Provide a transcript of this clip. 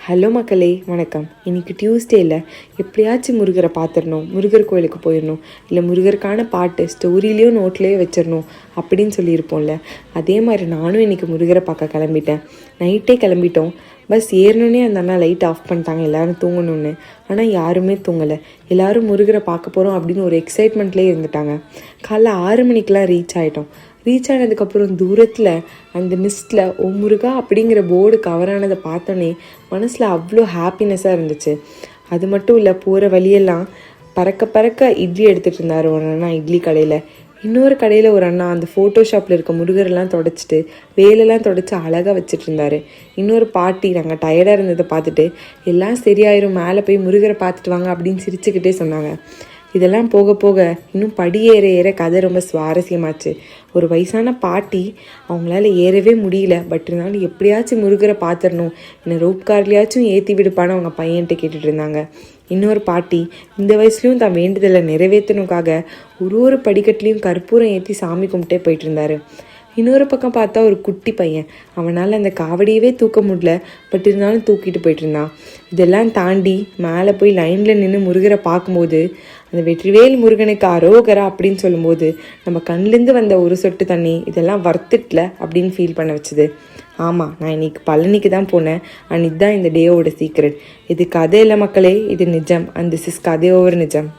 Hello மக்களே, வணக்கம். இன்றைக்கி டியூஸ்டேயில் எப்படியாச்சும் முருகரை பார்த்துடணும், முருகர் கோயிலுக்கு போயிடணும், இல்லை முருகருக்கான பாட்டு ஸ்டோரிலேயோ நோட்லேயோ வச்சிடணும் அப்படின்னு சொல்லியிருப்போம்ல. அதே மாதிரி நானும் இன்றைக்கி முருகரை பார்க்க கிளம்பிட்டேன். நைட்டே கிளம்பிட்டோம். பஸ் ஏறணுன்னே அந்த அண்ணா லைட் ஆஃப் பண்ணிட்டாங்க எல்லோரும் தூங்கணுன்னு. ஆனால் யாருமே தூங்கலை. எல்லோரும் முருகரை பார்க்க போகிறோம் அப்படின்னு ஒரு எக்ஸைட்மெண்ட்லேயே இருந்துட்டாங்க. காலைல 6 மணிக்கெலாம் ரீச் ஆகிட்டோம். ரீச் ஆனதுக்கப்புறம் தூரத்தில் அந்த மிஸ்டில் ஓ முருகா அப்படிங்கிற போர்டு கவர் ஆனதை பார்த்தோன்னே மனசில் அவ்வளோ ஹாப்பினஸ்ஸாக இருந்துச்சு. அது மட்டும் இல்லை, போகிற வழியெல்லாம் பறக்க பறக்க இட்லி எடுத்துகிட்டு இருந்தார் ஒரு அண்ணா இட்லி கடையில். இன்னொரு கடையில் ஒரு அண்ணா அந்த ஃபோட்டோஷாப்பில் இருக்க முருகரெல்லாம் தொடச்சிட்டு வேலெல்லாம் தொடச்சி அழகாக வச்சுட்டு இருந்தார். இன்னொரு பாட்டி நாங்கள் டயர்டாக இருந்ததை பார்த்துட்டு எல்லாம் சரியாயிரும், மேலே போய் முருகரை பார்த்துட்டு வாங்க அப்படின்னு சிரிச்சுக்கிட்டே சொன்னாங்க. இதெல்லாம் போக போக இன்னும் படி ஏற ஏற கதை ரொம்ப சுவாரஸ்யமாச்சு. ஒரு வயசான பாட்டி, அவங்களால ஏறவே முடியல, பட் இருந்தாலும் எப்படியாச்சும் முருகரை பார்த்துடணும், என்னை ரோப் கார்லையாச்சும் ஏற்றி விடுப்பான்னு அவங்க பையன்கிட்ட கேட்டுட்டு இருந்தாங்க. இன்னொரு பாட்டி இந்த வயசுலையும் தான் வேண்டுதலை நிறைவேற்றணுக்காக ஒரு படிக்கட்டுலையும் கற்பூரம் ஏற்றி சாமி கும்பிட்டே போயிட்டு இருந்தாரு. இன்னொரு பக்கம் பார்த்தா ஒரு குட்டி பையன், அவனால் அந்த காவடியவே தூக்க முடியல, பட் இருந்தாலும் தூக்கிட்டு போயிட்டு இருந்தான். இதெல்லாம் தாண்டி மேலே போய் லைனில் நின்று முருகரை பார்க்கும்போது அந்த வெற்றிவேல் முருகனுக்கு அரோகரா அப்படின்னு சொல்லும்போது நம்ம கண்லேருந்து வந்த ஒரு சொட்டு தண்ணி இதெல்லாம் வர்த்திட்ல அப்படின்னு ஃபீல் பண்ண வச்சுது. ஆமாம், நான் இன்னைக்கு பழனிக்கு தான் போனேன். அண்ட் இதுதான் இந்த டேயோட சீக்ரெட். இது கதை இல்லை மக்களே, இது நிஜம். அண்ட் திஸ் இஸ் கதை ஓவர் நிஜம்.